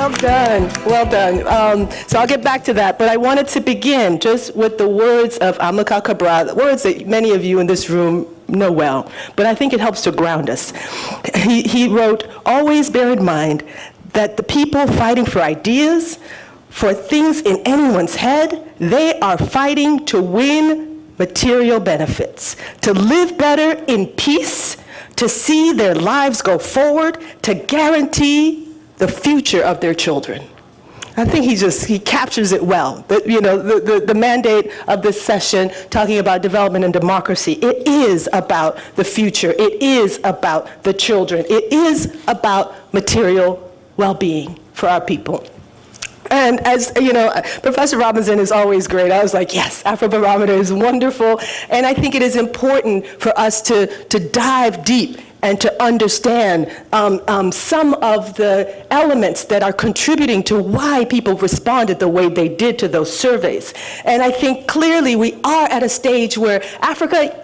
Well done, well done. So I'll get back to that, but I wanted to begin just with the words of Amilcar Cabral, the words that many of you in this room know well, but I think it helps to ground us. He wrote, "Always bear in mind that the people fighting for ideas, for things in anyone's head, they are fighting to win material benefits, to live better in peace, to see their lives go forward, to guarantee the future of their children." I think he captures it well. The mandate of this session, talking about development and democracy, it is about the future. It is about the children. It is about material well-being for our people. And as you know, Professor Robinson is always great. I was like, yes, Afrobarometer is wonderful. And I think it is important for us to dive deep and to understand some of the elements that are contributing to why people responded the way they did to those surveys. And I think clearly we are at a stage where Africa,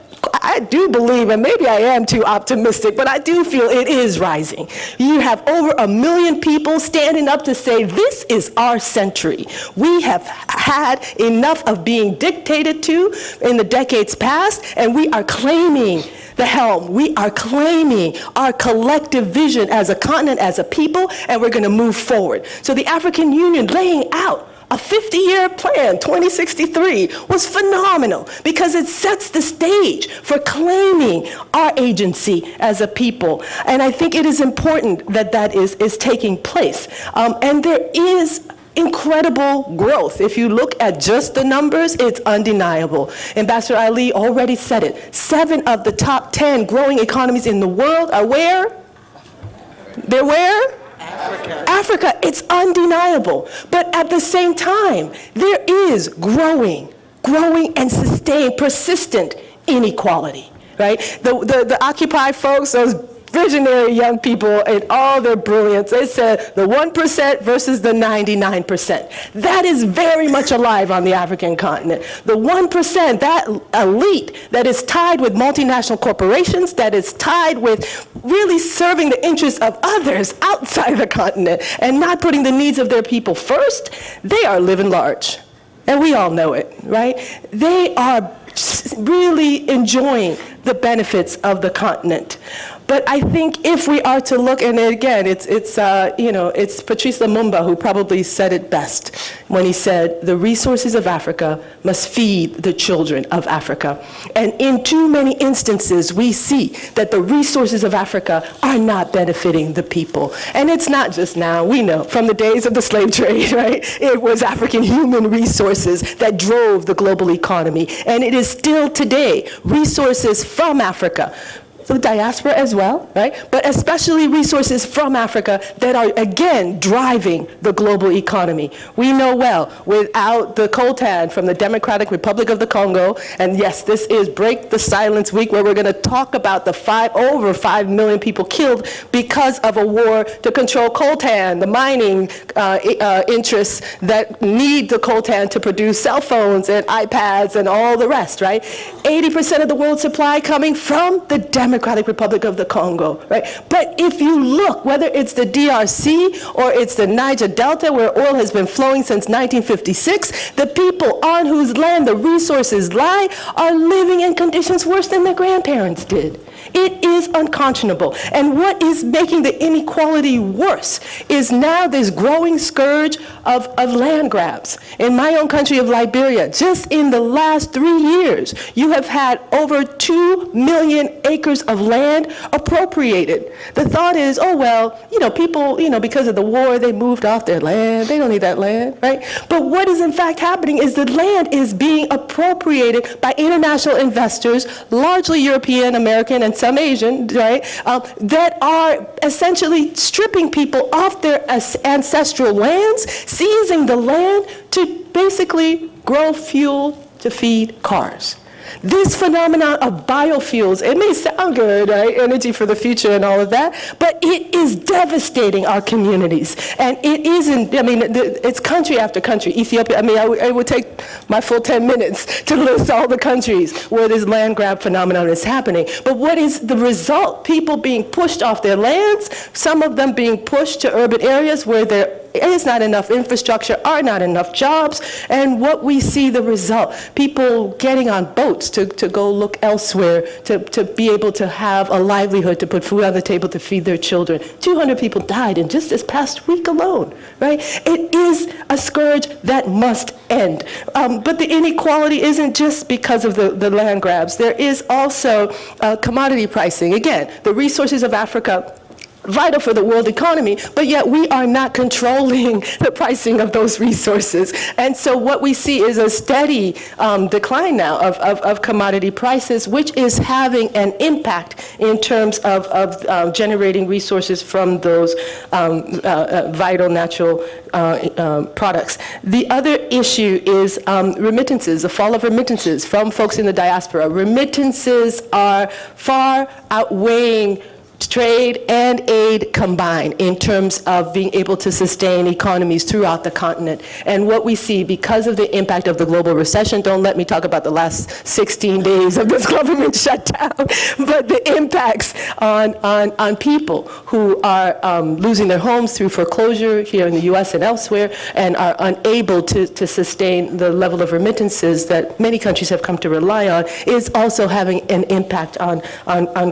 I do believe, and maybe I am too optimistic, but I do feel it is rising. You have over 1 million people standing up to say, this is our century. We have had enough of being dictated to in the decades past, and we are claiming the helm. We are claiming our collective vision as a continent, as a people, and we're going to move forward. So the African Union laying out a 50-year plan, 2063, was phenomenal because it sets the stage for claiming our agency as a people. And I think it is important that that is taking place. And there is incredible growth. If you look at just the numbers, it's undeniable. Ambassador Ali already said it. 7 of the top 10 growing economies in the world are where? They're where? Africa, it's undeniable. But at the same time, there is growing and sustained, persistent inequality, right? The Occupy folks, those visionary young people in all their brilliance, they said the 1% versus the 99%. That is very much alive on the African continent. The 1%, that elite that is tied with multinational corporations, that is tied with really serving the interests of others outside the continent and not putting the needs of their people first, they are living large. And we all know it, right? They are really enjoying the benefits of the continent. But I think if we are to look, and again, it's Patrice Lumumba who probably said it best when he said, the resources of Africa must feed the children of Africa. And in too many instances, we see that the resources of Africa are not benefiting the people. And it's not just now, we know, from the days of the slave trade, right? It was African human resources that drove the global economy. And it is still today resources from Africa, the diaspora as well, right? But especially resources from Africa that are, again, driving the global economy. We know well, without the coltan from the Democratic Republic of the Congo, and yes, this is Break the Silence Week, where we're going to talk about the over 5 million people killed because of a war to control coltan, the mining interests that need the coltan to produce cell phones and iPads and all the rest, right? 80% of the world's supply coming from the Democratic Republic of the Congo, right? But if you look, whether it's the DRC or it's the Niger Delta, where oil has been flowing since 1956, the people on whose land the resources lie are living in conditions worse than their grandparents did. It is unconscionable. And what is making the inequality worse is now this growing scourge of land grabs. In my own country of Liberia, just in the last 3 years, you have had over 2 million acres of land appropriated. The thought is, oh, well, people, because of the war, they moved off their land. They don't need that land, right? But what is in fact happening is the land is being appropriated by international investors, largely European, American, and some Asian, right, that are essentially stripping people off their ancestral lands, seizing the land to basically grow fuel to feed cars. This phenomenon of biofuels, it may sound good, right? Energy for the future and all of that, but it is devastating our communities. And it isn't, it's country after country. Ethiopia, I would take my full 10 minutes to list all the countries where this land grab phenomenon is happening. But what is the result? People being pushed off their lands, some of them being pushed to urban areas where their is not enough infrastructure, are not enough jobs, and what we see the result, people getting on boats to go look elsewhere, to be able to have a livelihood, to put food on the table, to feed their children. 200 people died in just this past week alone, right? It is a scourge that must end. But the inequality isn't just because of the land grabs. There is also commodity pricing. Again, the resources of Africa, vital for the world economy, but yet we are not controlling the pricing of those resources. And so what we see is a steady decline now of commodity prices, which is having an impact in terms of generating resources from those vital natural products. The other issue is remittances, the fall of remittances from folks in the diaspora. Remittances are far outweighing trade and aid combined in terms of being able to sustain economies throughout the continent. And what we see, because of the impact of the global recession, don't let me talk about the last 16 days of this government shutdown, but the impacts on people who are losing their homes through foreclosure here in the US and elsewhere, and are unable to sustain the level of remittances that many countries have come to rely on, is also having an impact on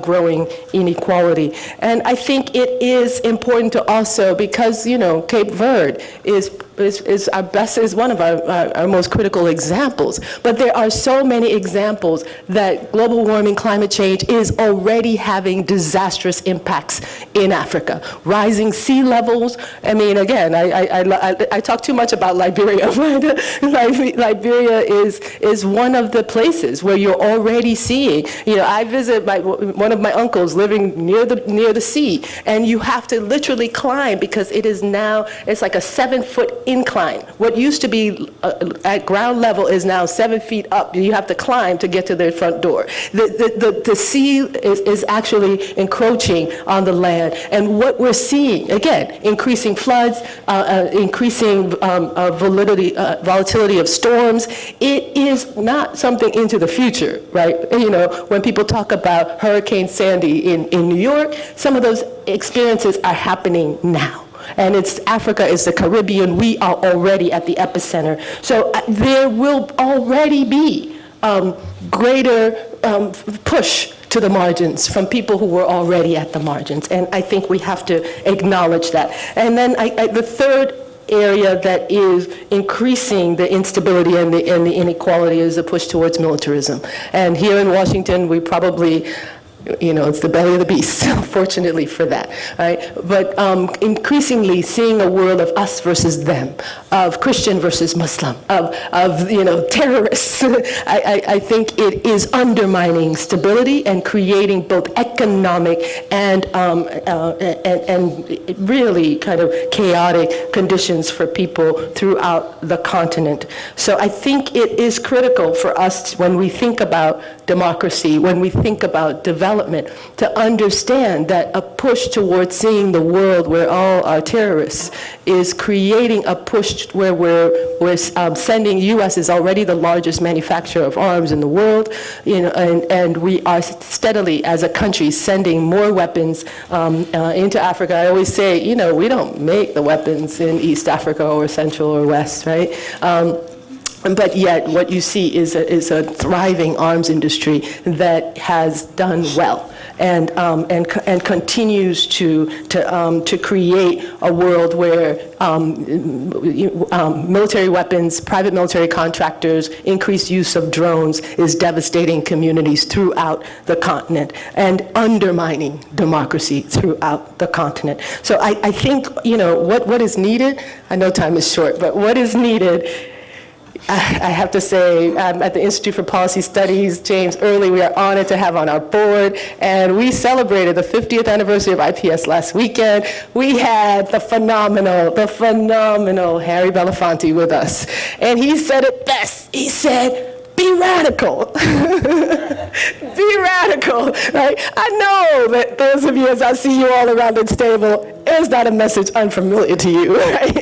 growing inequality. And I think it is important to also, because, you know, Cape Verde is our best, is one of our most critical examples. But there are so many examples that global warming, climate change is already having disastrous impacts in Africa. Rising sea levels. I mean, again, I talk too much about Liberia. Liberia is one of the places where you're already seeing, you know, I visit one of my uncles living near the sea, and you have to literally climb because it is now, it's like a 7-foot incline. What used to be at ground level is now 7 feet up. You have to climb to get to their front door. The sea is actually encroaching on the land, and what we're seeing, again, increasing floods, increasing volatility of storms. It is not something into the future, right? You know, when people talk about Hurricane Sandy in New York, some of those experiences are happening now. And it's Africa, it's the Caribbean, we are already at the epicenter. So there will already be greater push to the margins from people who were already at the margins. And I think we have to acknowledge that. And then the third area that is increasing the instability and the inequality is the push towards militarism. And here in Washington, we probably, you know, it's the belly of the beast, fortunately for that, right? But increasingly seeing a world of us versus them, of Christian versus Muslim, of you know, terrorists. I think it is undermining stability and creating both economic and really kind of chaotic conditions for people throughout the continent. So I think it is critical for us, when we think about democracy, when we think about development, to understand that a push towards seeing the world where all are terrorists is creating a push where we're sending, U.S. is already the largest manufacturer of arms in the world, you know, and we are steadily, as a country, sending more weapons into Africa. I always say, you know, we don't make the weapons in East Africa or Central or West, right? But yet, what you see is a thriving arms industry that has done well and continues to create a world where military weapons, private military contractors, increased use of drones is devastating communities throughout the continent and undermining democracy throughout the continent. So I think, you know, what is needed, I know time is short, but what is needed, I have to say, at the Institute for Policy Studies, James Early, we are honored to have on our board, and we celebrated the 50th anniversary of IPS last weekend. We had the phenomenal Harry Belafonte with us, and he said it best. He said, be radical. Be radical, right? I know that those of you, as I see you all around this table, it's not a message unfamiliar to you, right?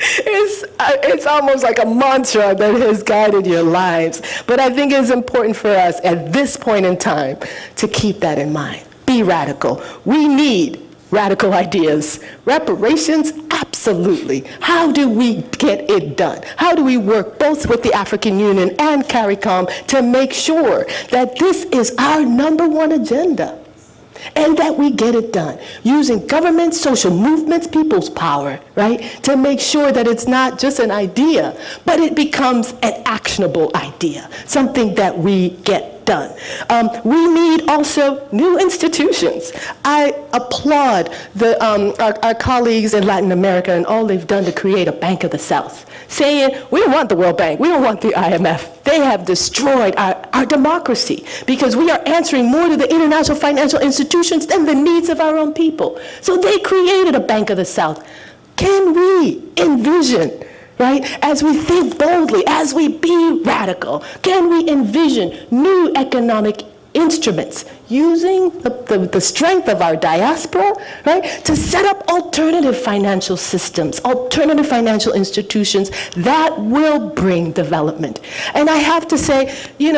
It's almost like a mantra that has guided your lives. But I think it's important for us at this point in time to keep that in mind. Be radical. We need radical ideas. Reparations, absolutely. How do we get it done? How do we work both with the African Union and CARICOM to make sure that this is our #1 agenda? And that we get it done using government, social movements, people's power, right? To make sure that it's not just an idea, but it becomes an actionable idea, something that we get done. We need also new institutions. I applaud our colleagues in Latin America and all they've done to create a Bank of the South, saying, we don't want the World Bank, we don't want the IMF. They have destroyed our democracy because we are answering more to the international financial institutions than the needs of our own people. So they created a Bank of the South. Can we envision, right, as we think boldly, as we be radical, can we envision new economic instruments using the strength of our diaspora, right, to set up alternative financial systems, alternative financial institutions that will bring development? And I have to say,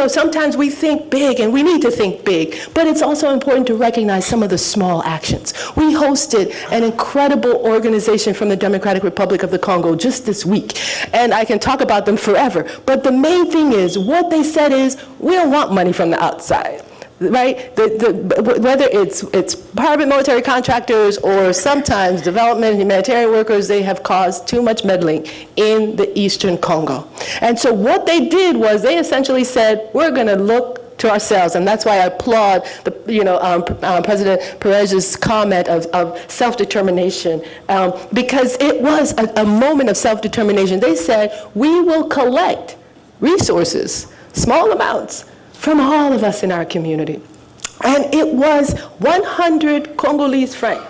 sometimes we think big, and we need to think big, but it's also important to recognize some of the small actions. We hosted an incredible organization from the Democratic Republic of the Congo just this week, and I can talk about them forever, but the main thing is, what they said is, we don't want money from the outside. Right? Whether it's private military contractors or sometimes development and humanitarian workers, they have caused too much meddling in the Eastern Congo. And so what they did was they essentially said, we're going to look to ourselves, and that's why I applaud President Perez's comment of self-determination, because it was a moment of self-determination. They said, we will collect resources, small amounts, from all of us in our community. And it was 100 Congolese francs,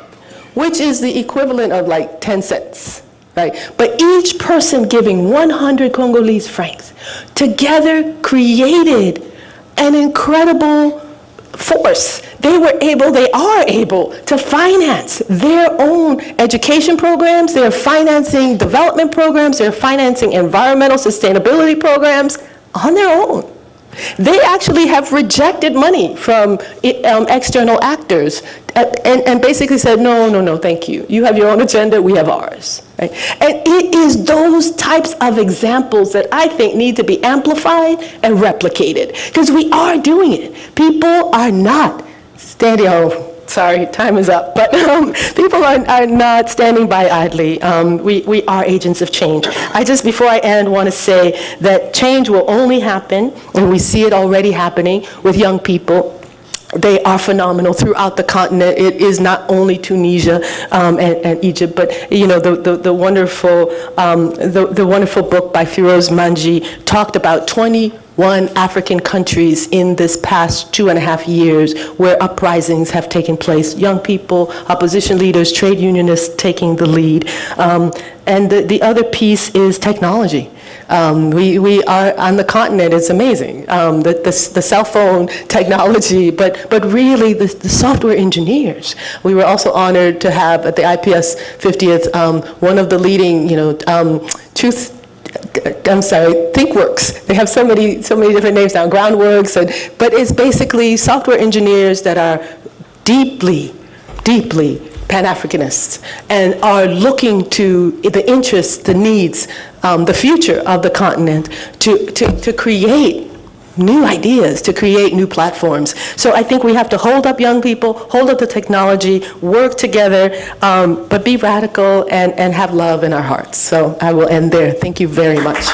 which is the equivalent of like 10 cents, right? But each person giving 100 Congolese francs together created an incredible force. They are able to finance their own education programs, they're financing development programs, they're financing environmental sustainability programs on their own. They actually have rejected money from external actors and basically said, no, thank you. You have your own agenda, we have ours. Right? And it is those types of examples that I think need to be amplified and replicated, because we are doing it. People are not standing, sorry, time is up, but people are not standing by idly. We are agents of change. I just, before I end, want to say that change will only happen, and we see it already happening with young people. They are phenomenal throughout the continent. It is not only Tunisia and Egypt, but the wonderful book by Firoz Manji talked about 21 African countries in this past 2.5 years where uprisings have taken place. Young people, opposition leaders, trade unionists taking the lead. And the other piece is technology. We are on the continent, it's amazing. The cell phone technology, but really the software engineers. We were also honored to have at the IPS 50th, one of the leading, ThinkWorks. They have so many different names now, Groundworks, but it's basically software engineers that are deeply Pan-Africanists and are looking to the interests, the needs, the future of the continent to create new ideas, to create new platforms. So I think we have to hold up young people, hold up the technology, work together, but be radical and have love in our hearts. So I will end there. Thank you very much.